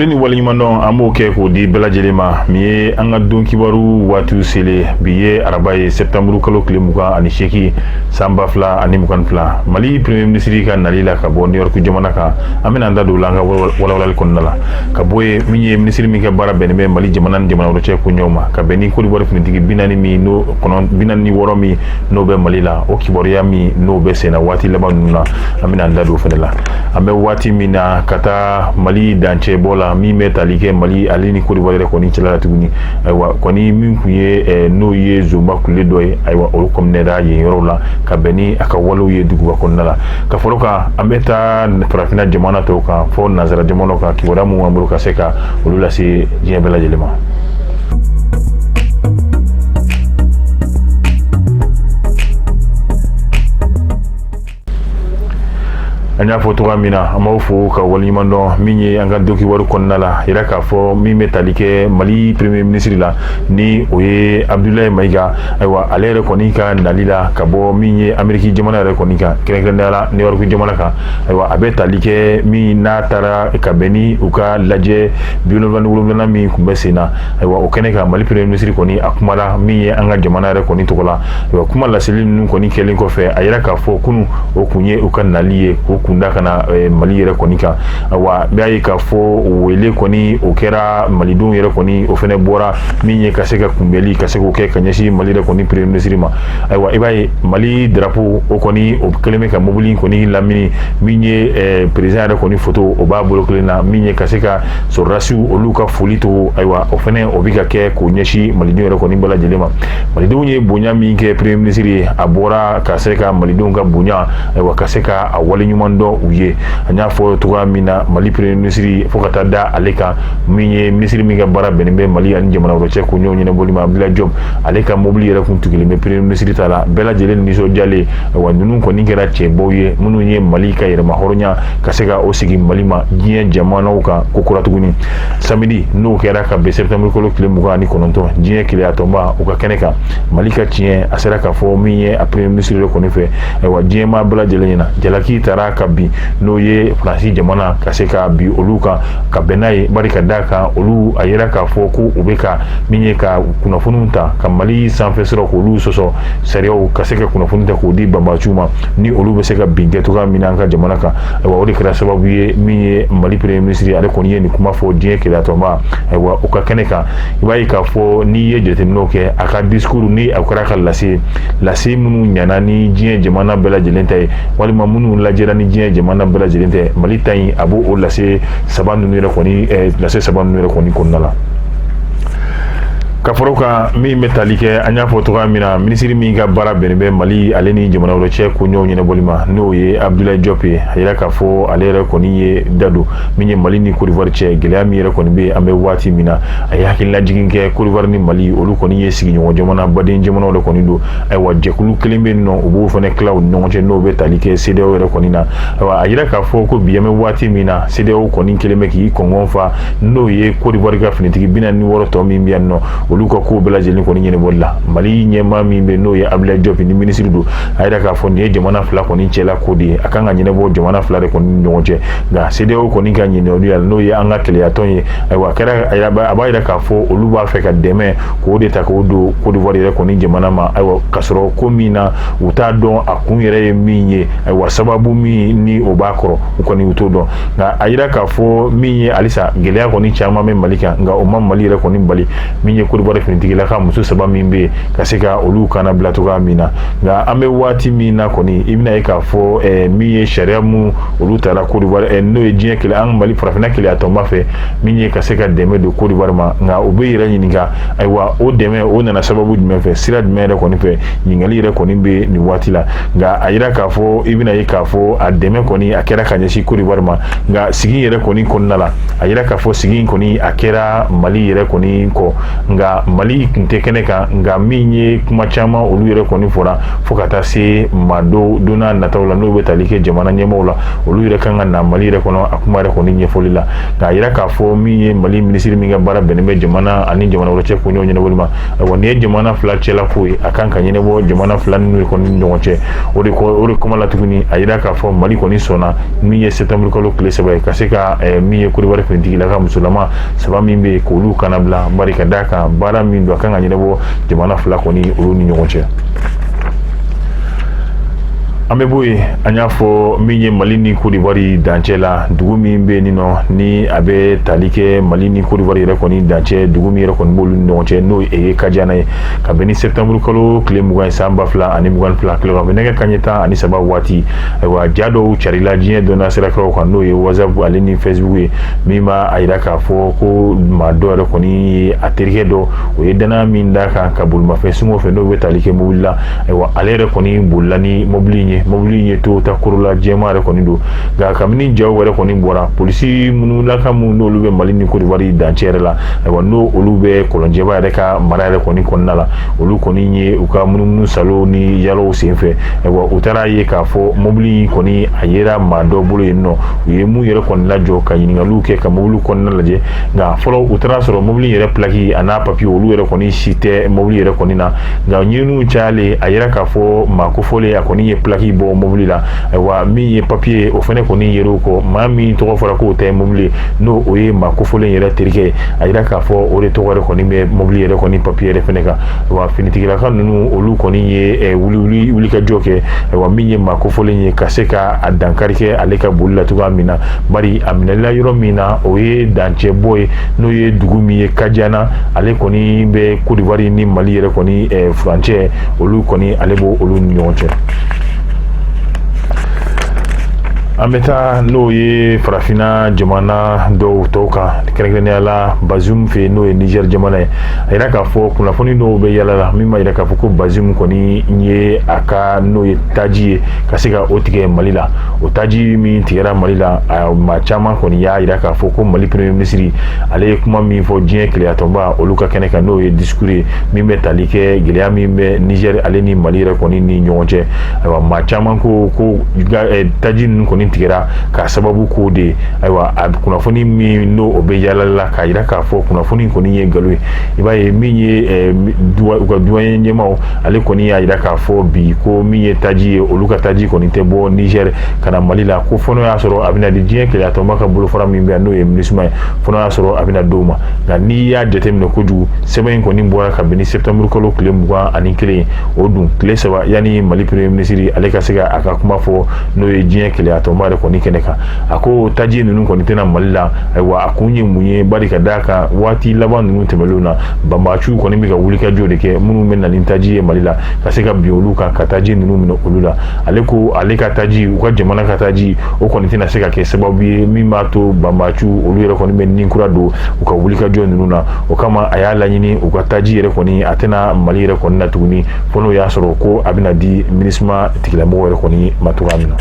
Foli ni waliɲumandɔn an b'o kɛ k'o di bɛɛ lajɛlen ma min ye an ka don kibaru waatiw sele bi ye araba ye septembre kalo tile 28 san 2022 Mali premier ministre ka nali la ka bɔ New York jamana kan an bɛna an da don la an ka walawalali kɔnɔna la ka bɔ ye min ye ministre min kɛ baara bɛnnen bɛ Mali jamana ni jamana wɛrɛ cɛ ko ɲɔgɔn ma ka bɛn ni Côte d'Ivoire finitigi 46 min n'o bɛ Mali la o kibaruya min n'o bɛ senna waati laban ninnu na an bɛna an da don fɛnɛ la an bɛ waati min na ka taa Mali dancɛ bɔ la min bɛ tali kɛ Mali ale ni Côte d'Ivoire yɛrɛ kɔni cɛla la tuguni ayiwa kɔni min kun ye n'o ye Zomba kule dɔ ye ayiwa olu kɔminɛra yen yɔrɔ la ka bɛn ni a ka walew ye duguba kɔnɔna la ka fɔlɔ kan an bɛ taa farafinna jamana tɔw kan fɔ nanzara jamana kan kibaruya mun b'an bolo ka se ka olu lase diɲɛ bɛɛ lajɛlen ma. An y'a fɔ toga min na an b'aw fo ka waliɲuman dɔn min ye an ka dokiwari kɔnɔna la yɛrɛ k'a fɔ min bɛ tali kɛ Mali premier ministre la ni o ye Abdoulaye Maïga ayiwa ale yɛrɛ kɔni ka nali la ka bɔ min ye Ameriki jamana yɛrɛ kɔni kan kɛrɛnkɛrɛnnenya la New York jamana kan ayiwa a bɛ tali kɛ min n'a taara ka bɛn ni u ka lajɛ 77 min kun bɛ sen na ayiwa o kɛnɛ kan Mali premier ministre kɔni a kumala min ye an ka jamana yɛrɛ kɔni tɔgɔ la ayiwa kuma laseli ninnu kɔni kɛlen kɔfɛ a yɛrɛ k'a fɔ kunu o kun ye u ka nali ye o kunda kana Mali yɛrɛ kɔni kan awa b'a ye k'a fɔ wele kɔni o kɛra malidenw yɛrɛ kɔni o fɛnɛ bɔra min ye ka se ka kunbɛli ka se k'o kɛ ka ɲɛsin Mali yɛrɛ kɔni premier ministre ma ayiwa i b'a ye Mali drapeau o kɔni o kɛlen bɛ ka mobili kɔni lamini min ye président yɛrɛ kɔni photo o b'a bolo kelen na min ye ka se ka sɔrɔdasiw olu ka foli to ayiwa o fɛnɛ o bɛ ka kɛ k'o ɲɛsin malidenw yɛrɛ kɔni bɛɛ lajɛlen ma malidenw ye bonya min kɛ premier ministre ye a bɔra ka se ka malidenw ka bonya ayiwa ka se ka a waleɲuman dɔn u ye an y'a fɔ togoya min na Mali premier ministre fo ka taa da ale kan min ye ministre min ka baara bɛnnen bɛ Mali ani jamana wɛrɛ cɛ ko ɲɔgɔn ɲɛnabɔli ma Abdoulaye Diop ale ka mobili yɛrɛ kun tugulen bɛ premier ministre ta la bɛɛ lajɛlen nisɔndiyalen wa ninnu kɔni kɛra cɛbaw ye minnu ye Mali ka yɛrɛma hɔrɔnya ka se ka o sigi Mali ma diɲɛ jamanaw kan ko kura tuguni samedi n'o kɛra ka bɛn septembre kalo tile 29 diɲɛ keleyatɔnba u ka kɛnɛ kan Mali ka tiɲɛ a sera ka fɔ min ye a premier ministre yɛrɛ kɔni fɛ ayiwa diɲɛ maa bɛɛ lajɛlen ɲɛna jalaki taara ka bin n'o ye Faransi jamana ka se ka bi olu kan ka bɛn n'a ye bari ka da kan olu a yɛrɛ k'a fɔ ko u bɛ ka min ye ka kunnafoniw ta ka Mali sanfɛ sɔrɔ k'olu sɔsɔ sariyaw ka se ka kunnafoni ta k'o di banbaciw ma ni olu bɛ se ka bin kɛ cogoya min na an ka jamana kan ayiwa o de kɛra sababu ye min ye Mali premier ministre ale kɔni ye nin kuma fɔ diɲɛ keleyatɔnba ayiwa u ka kɛnɛ kan i b'a ye k'a fɔ n'i ye jateminɛw kɛ a ka discours ni a kɛra ka lase minnu ɲana ni diɲɛ jamana bɛɛ lajɛlen ta ye walima minnu lajɛra ni diɲɛ jamana bɛɛ lajɛlen tɛ Mali ta in a b'o lase saba ninnu yɛrɛ kɔni kɔnɔna la ka fɔrɔ kan min bɛ tali kɛ an y'a fɔ togoya min na ministre min ka baara bɛnnen bɛ Mali ale ni jamana wɛrɛ cɛ ko ɲɔgɔn ɲɛnabɔli ma n'o ye Abdoulaye Diop ye a yɛrɛ k'a fɔ ale yɛrɛ kɔni ye da don min ye Mali ni Côte d'Ivoire cɛ gɛlɛya min yɛrɛ kɔni bɛ an bɛ waati min na a ye hakililajigin kɛ Côte d'Ivoire ni Mali olu kɔni ye sigiɲɔgɔn jamana baden jamanaw de kɔni don ayiwa jɛkulu kelen bɛ yen nɔ u b'o fana tila u ni ɲɔgɔn cɛ n'o bɛ tali kɛ CEDEAO yɛrɛ kɔni na ayiwa a yɛrɛ k'a fɔ ko bi an bɛ waati min na CEDEAO kɔni kelen bɛ k'i kɔngɔn fa n'o ye Côte d'Ivoire ka finitigi 46 tɔ min bɛ yan nɔ olu ka ko bɛɛ lajɛlen kɔni ɲɛnabɔli la Mali ɲɛmaa min bɛ n'o ye Abdoulaye Diop ni ministre don a yɛrɛ k'a fɔ nin ye jamana fila kɔni cɛla ko de ye a kan ka ɲɛnabɔ jamana fila de kɔni ni ɲɔgɔn cɛ nka CEDEAO kɔni ka ɲininkali la n'o ye an ka keleyatɔn ye ayiwa a b'a yɛrɛ k'a fɔ olu b'a fɛ ka dɛmɛ k'o de ta k'o don Côte d'Ivoire yɛrɛ kɔni jamana ma ayiwa ka sɔrɔ ko min na u t'a dɔn a kun yɛrɛ ye min ye ayiwa sababu min ni o b'a kɔrɔ u kɔni u t'o dɔn nka a yɛrɛ k'a fɔ min ye halisa gɛlɛya kɔni caman bɛ Mali kan nka o ma Mali yɛrɛ kɔni bali min ye Côte d'Ivoire finitigila ka muso saba min bɛ ka se ka olu kana bila cogoya min na nka an bɛ waati min na kɔni i bɛna ye k'a fɔ min ye sariya mun olu taara Côte d'Ivoire n'o ye diɲɛ kelen an Mali farafinna keleyatɔnba fɛ min ye ka se ka dɛmɛ don Côte d'Ivoire ma nka u bɛ yɛrɛ ɲininka ayiwa o dɛmɛ o nana sababu jumɛn fɛ sira jumɛn yɛrɛ kɔni fɛ ɲininkali yɛrɛ kɔni bɛ nin waati la nka a yira k'a fɔ i bɛna ye k'a fɔ a dɛmɛ kɔni a kɛra ka ɲɛsin Côte d'Ivoire ma nka sigi yɛrɛ kɔni kɔnɔna la a yira k'a fɔ sigi in kɔni a kɛra Mali yɛrɛ kɔni kɔ nka Mali kun tɛ kɛnɛ kan nka min ye kuma caman olu yɛrɛ kɔni fɔra fo ka taa se maa dɔ donna nataw la n'o bɛ tali kɛ jamana ɲɛmaaw la olu yɛrɛ kan ka na Mali yɛrɛ kɔnɔ a kuma yɛrɛ kɔni ɲɛfɔli la nka a yira k'a fɔ min ye Mali ministre min ka baara bɛnnen bɛ jamana ani jamana wɛrɛ cɛ ko ɲɔgɔn ɲɛnabɔli ma ayiwa nin ye jamana fila cɛla ko ye a kan ka ɲɛnabɔ jamana fila ninnu kɔni ni ɲɔgɔn cɛ o de kuma la tuguni a yira k'a fɔ Mali kɔni sɔnna min ye septembre kalo tile 3 ye ka se ka min ye Côte d'Ivoire finitigilaka musolama 3 min bɛ k'olu kana bila bari ka d'a kan baara min don a kan ka ɲɛnabɔ jamana fila kɔni olu ni ɲɔgɔn cɛ. An bɛ bɔ yen an y'a fɔ min ye Mali ni Côte d'Ivoire dancɛ la dugu min bɛ yen nɔ ni a bɛ tali kɛ Mali ni Côte d'Ivoire yɛrɛ kɔni dancɛ dugu min yɛrɛ kɔni b'olu ni ɲɔgɔn cɛ n'o ye Kadiana ye ka bɛn ni septembre kalo tile 20 ye san 2022 tile kan nɛgɛ kanɲɛ 13 waati ayiwa ja dɔw carila diɲɛ dɔnna sirakɛraw kan n'o ye WhatsApp ale ni Facebook ye min b'a a yira k'a fɔ ko maa dɔ yɛrɛ kɔni ye a terikɛ dɔ o ye danaya min d'a kan ka bolimafɛn suŋɔ fɛ n'o bɛ tali kɛ mobili la ayiwa ale yɛrɛ kɔni bolila ni mobili ye mobili ye Toyota Corolla jɛma yɛrɛ kɔni don nka kabini jaw wɛrɛ kɔni bɔra polisi minnu laka minnu n'olu bɛ Mali ni Côte d'Ivoire dancɛ yɛrɛ la ayiwa n'o olu bɛ kɔlɔnjɛba yɛrɛ ka mara yɛrɛ kɔni kɔnɔna la olu kɔni ye u ka munumunu salo ni yalaw senfɛ ayiwa u taara ye k'a fɔ mobili kɔni a yera maa dɔ bolo yen nɔ u ye mun yɛrɛ kɔni lajɔ ka ɲininkaliw kɛ ka mobili kɔnɔna lajɛ nka fɔlɔ u taara sɔrɔ mobili yɛrɛ plaki a n'a papiye olu yɛrɛ kɔni si tɛ mobili yɛrɛ kɔni na nka ɲininiw cayalen a yera k'a fɔ maa kofɔlen a kɔni ye plaki bɔ mobili la ayiwa min ye papiye o fana kɔni yer'o kɔ maa min tɔgɔ fɔra k'o tɛ mobili n'o o ye maa kofɔlen yɛrɛ terikɛ ye a yira k'a fɔ o de tɔgɔ yɛrɛ kɔni bɛ mobili yɛrɛ kɔni papiye yɛrɛ fana kan ayiwa finitigilaka ninnu olu kɔni ye wulikajɔ kɛ ayiwa min ye maa kofɔlen ye ka se ka a dankari kɛ ale ka boli la cogoya min na bari a minɛlila yɔrɔ min na o ye dancɛ bɔ ye n'o ye dugu min ye Kadiana ale kɔni bɛ Côte d'Ivoire ni Mali yɛrɛ kɔni furancɛ olu kɔni ale b'o olu ni ɲɔgɔn cɛ. An bɛ taa n'o ye farafinna jamana dɔw tɔw kan kɛrɛnkɛrɛnnenya la Bazoum fɛ n'o ye Niger jamana ye a yira k'a fɔ kunnafoni dɔw bɛ yala la min b'a yira k'a fɔ ko Bazoum kɔni ye a ka n'o ye taji ye ka se ka o tigɛ Mali la o taji min tigɛra Mali la a maa caman kɔni y'a yira k'a fɔ ko Mali premier ministre ale ye kuma min fɔ diɲɛ keleyatɔnba olu ka kɛnɛ kan n'o ye discours ye min bɛ tali kɛ gɛlɛya min bɛ Niger ale ni Mali yɛrɛ kɔni ni ɲɔgɔn cɛ ayiwa maa caman ko taji ninnu kɔni tigɛra k'a sababu k'o de ayiwa a kunnafoni min n'o o bɛ yala la k'a yira k'a fɔ kunnafoni kɔni ye nkalon ye i b'a ye min ye u ka duwayen ɲɛmaw ale kɔni y'a yira k'a fɔ bi ko min ye taji ye olu ka taji kɔni tɛ bɔ Niger ka na Mali la ko fɔ n'o y'a sɔrɔ a bɛna di diɲɛ keleyatɔnba ka bolofara min bɛ yan n'o ye MINUSMA ye fɔ n'o y'a sɔrɔ a bɛna d'o ma nka n'i y'a jateminɛ kojugu sɛbɛn in kɔni bɔra ka bɛn ni septembre kalo tile 21 o dun tile 3 yanni Mali premier ministre ale ka se ka a ka kuma fɔ n'o ye diɲɛ keleyatɔnba yɛrɛ kɔni kɛnɛ kan a ko taji ninnu kɔni tɛna Mali la ayiwa a kun ye mun ye bari ka d'a kan waati laban ninnu tɛmɛlenw na banbaciw kɔni bɛ ka wulikajɔ de kɛ minnu bɛ na ni taji ye Mali la ka se ka bin olu kan ka taji ninnu minɛ olu la ale ko ale ka taji u ka jamana ka taji o kɔni tɛna se ka kɛ sababu ye min b'a to banbaciw olu yɛrɛ kɔni bɛ nin kura don u ka wulikajɔ ninnu na o kama a y'a laɲini u ka taji yɛrɛ kɔni a tɛna Mali yɛrɛ kɔni na tuguni fɔ n'o y'a sɔrɔ ko a bɛna di MINUSMA tigilamɔgɔ yɛrɛ kɔni ma cogoya min na.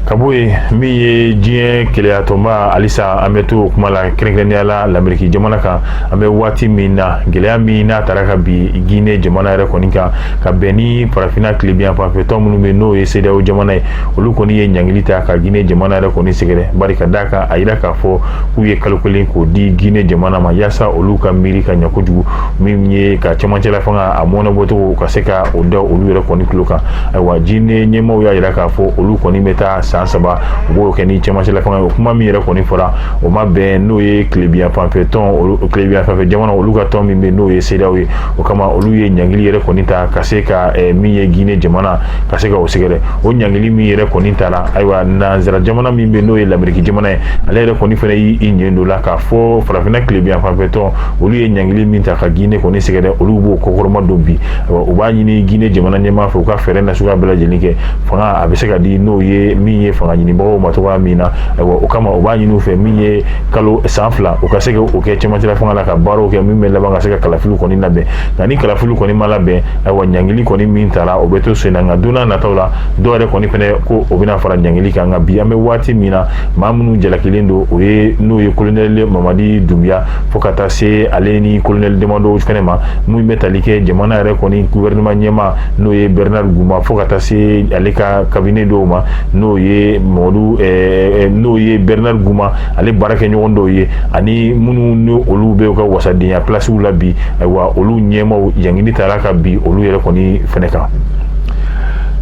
Ka bɔ yen min ye diɲɛ keleyatɔnba halisa an bɛ to o kuma la kɛrɛnkɛrɛnnenya la l'Amérique jamana kan an bɛ waati min na gɛlɛya min n'a taara ka bin Guinée jamana yɛrɛ kɔni kan ka bɛn ni farafinna tilebin fanfɛtɔn minnu bɛ n'o ye CEDEAO jamana ye olu kɔni ye ɲangili ta ka Guinée jamana yɛrɛ kɔni sɛgɛrɛ bari ka d'a kan a yira k'a fɔ k'u ye kalo kelen k'o di Guinée jamana ma yaasa olu ka miiri ka ɲɛ kojugu min ye ka cɛmancɛla fanga a mɔnɛbɔcogo ka se ka o da olu yɛrɛ kɔni tulo kan ayiwa Guinée ɲɛmaaw y'a yira k'a fɔ olu kɔni bɛ taa san 3 u b'o kɛ ni cɛmancɛla fanga ye o kuma min yɛrɛ kɔni fɔra o ma bɛn n'o ye tilebin fanfɛ jamana olu ka tɔn min bɛ n'o ye CEDEAO ye o kama olu ye ɲangili yɛrɛ kɔni ta ka se ka min ye Guinée jamana ka se ka o sɛgɛrɛ o ɲangili min yɛrɛ kɔni taara ayiwa nanzara jamana min bɛ n'o ye l'Amérique jamana ye ale yɛrɛ kɔni fana y'i ɲɛ don la k'a fɔ farafinna tilebin fanfɛtɔn olu ye ɲangili min ta ka Guinée kɔni sɛgɛrɛ olu b'o kɔkɔrɔma don bi ayiwa u b'a ɲini Guinée jamana ɲɛmaa fɛ u ka fɛɛrɛ nasuguya bɛɛ lajɛlen kɛ fanga a bɛ se ka di n'o ye min ye fanga ɲinibagaw ma cogoya min na ayiwa o kama u b'a ɲini u fɛ min ye kalo san 2 u ka se k'o kɛ cɛmancɛla fanga la ka baaraw kɛ min bɛ laban ka se ka kalafiliw kɔni labɛn nka ni kalafiliw kɔni ma labɛn ayiwa ɲangili kɔni min taara o bɛ to sen na nka don n'a nataw la dɔw yɛrɛ kɔni fɛnɛ ko o bɛna fara ɲangili kan nka bi an bɛ waati min na maa minnu jalakilen don o ye n'o ye colonel Mamadi Doumbia fo ka taa se ale ni colonel Demando fɛnɛ ma mun bɛ tali kɛ jamana yɛrɛ kɔni gouvernement ɲɛmaa n'o ye Bernard Gouma fo ka taa se ale ka cabinet dɔw ma n'o ye ye Modou n'o ye Bernard Gouma ale barake ɲɔgɔn dɔw ye ani minnu ni olu bɛ ka wasadenya place la bi ayiwa olu ɲɛmaw yangini taara ka bi olu yɛrɛ kɔni fɛnɛ kan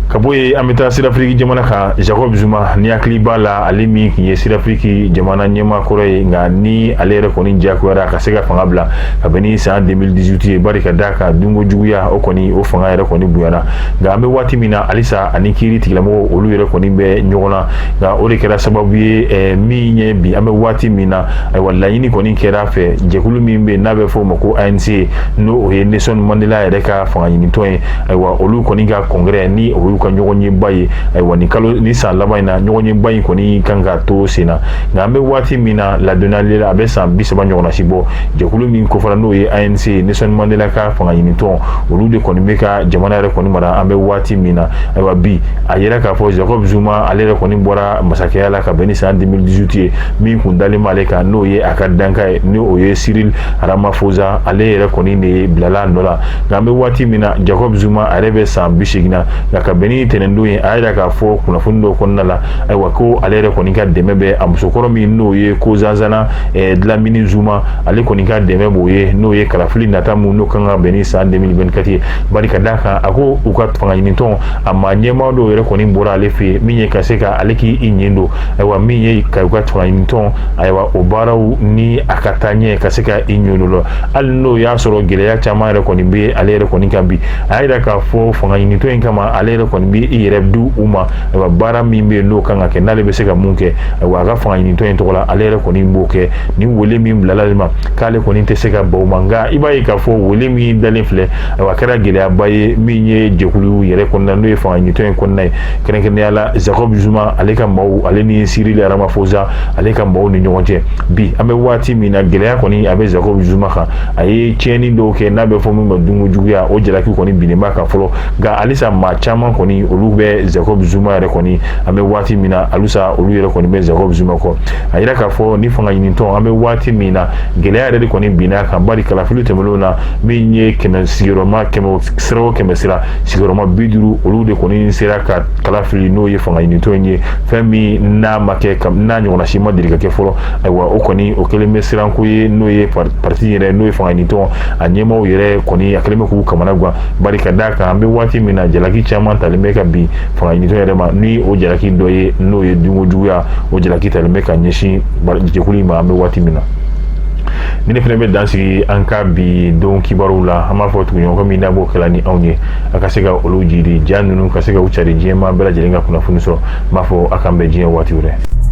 ka bɔ yen an bɛ taa Sirafiriki jamana kan Jacob Zuma ni hakili b'a la ale min tun ye Sirafiriki jamana ɲɛmaa kɔrɔ ye nka ni ale yɛrɛ kɔni diyagoyara ka se ka fanga bila ka bɛn ni san 2018 ye bari ka d'a kan dunko juguya o kɔni o fanga yɛrɛ kɔni bonyana nka an bɛ waati min na halisa ani kiiri tigilamɔgɔw olu yɛrɛ kɔni bɛ ɲɔgɔn na nka o de kɛra sababu ye min ye bi an bɛ waati min na ayiwa laɲini kɔni kɛra fɛ jɛkulu min bɛ n'a bɛ fɔ o ma ko ANC n'o o ye Nelson Mandela yɛrɛ ka fanga ɲinitɔn ye ayiwa olu kɔni ka congrès ni o ka ɲɔgɔn ye ba ye ayiwa ni san laban in na ɲɔgɔn ye ba in kɔni kan ka to sen na nka an bɛ waati min na ladonnali la a bɛ san 30 ɲɔgɔnna si bɔ jɛkulu min kofɔra n'o ye ANC Nelson Mandela ka fanga ɲinitɔn olu de kɔni bɛ ka jamana yɛrɛ kɔni mara an bɛ waati min na ayiwa bi a yɛrɛ k'a fɔ Jacob Zuma ale yɛrɛ kɔni bɔra masakɛya la ka bɛn ni san 2018 ye min kun dalen b'ale kan n'o ye a ka danka ye ni o ye Cyril Ramaphosa ale yɛrɛ kɔni de bilala nɔ la nka an bɛ waati min na Jacob Zuma a yɛrɛ bɛ san 80 na nka ka bɛn ni tɛnɛndon ye a yɛrɛ k'a fɔ kunnafoni dɔ kɔnɔna la ayiwa ko ale yɛrɛ kɔni ka dɛmɛ bɛ a musokɔrɔ min n'o ye ko Zanzana Dlamini Zuma ale kɔni ka dɛmɛ b'o ye n'o ye kalafili nata mun n'o kan ka bɛn ni san 2024 ye bari ka d'a kan a ko u ka fanga ɲinitɔn a ma ɲɛmaa dɔw yɛrɛ kɔni bɔra ale fɛ yen min ye ka se ka ale k'i ɲɛ don ayiwa min ye ka u ka fanga ɲinitɔn ayiwa o baaraw ni a ka taa ɲɛ ka se ka i ɲɛ la hali n'o y'a sɔrɔ gɛlɛya caman yɛrɛ kɔni bɛ ale yɛrɛ kɔni kan bi a yɛrɛ k'a fɔ fanga ɲinitɔn in kama ale yɛrɛ kɔni bɛ i yɛrɛ du u ma ayiwa baara min bɛ yen n'o kan ka kɛ n'ale bɛ se ka mun kɛ ayiwa a ka fanga ɲinitɔn in tɔgɔ la ale yɛrɛ kɔni b'o kɛ ni wele min bilala ale ma k'ale kɔni tɛ se ka baw ma nka i b'a ye k'a fɔ wele min dalen filɛ ayiwa a kɛra gɛlɛyaba ye min ye jɛkulu yɛrɛ kɔnɔna n'o ye fanga ɲinitɔn in kɔnɔna ye kɛrɛnkɛrɛnnenya la Jacob Zuma ale ka maaw ale ni Cyril Ramaphosa ale ka maaw ni ɲɔgɔn cɛ bi an bɛ waati min na gɛlɛya kɔni a bɛ Jacob Zuma kan a ye tiɲɛni dɔw kɛ n'a bɛ fɔ min ma dunko juguya o jalaki kɔni binnen b'a kan fɔlɔ nka halisa maa caman kɔni olu bɛ Jacob Zuma yɛrɛ kɔni an bɛ waati min na alusa olu yɛrɛ kɔni bɛ Jacob Zuma kɔ a yira k'a fɔ ni fanga ɲinitɔn an bɛ waati min na gɛlɛya yɛrɛ de kɔni binna kan bari kalafili tɛmɛnenw na min ye sigiyɔrɔma 100 sigiyɔrɔma 50 olu de kɔni sera ka kalafili n'o ye fanga ɲinitɔn ye fɛn min n'a ma kɛ n'a ɲɔgɔnna si ma deli ka kɛ fɔlɔ ayiwa o kɔni o kɛlen bɛ siranko ye n'o ye parti yɛrɛ n'o ye fanga ɲinitɔn a ɲɛmaaw yɛrɛ kɔni a kɛlen bɛ k'u kamana gan bari ka d'a kan an bɛ waati min na jalaki caman talen bɛ ka bin fanga ɲinitɔn yɛrɛ ma ni o jalaki dɔ ye n'o ye dunko juguya o jalaki talen bɛ ka ɲɛsin jɛkulu in ma an bɛ waati min na ni ne fana bɛ dansigi an ka bi don kibaruw la an b'a fɔ tuguɲɔgɔn min n'a b'o kɛla ni anw ye a ka se ka olu jiri ja ninnu ka se ka u cari diɲɛmaa bɛɛ lajɛlen ka kunnafoni sɔrɔ n b'a fɔ a k'an bɛn diɲɛ waati wɛrɛ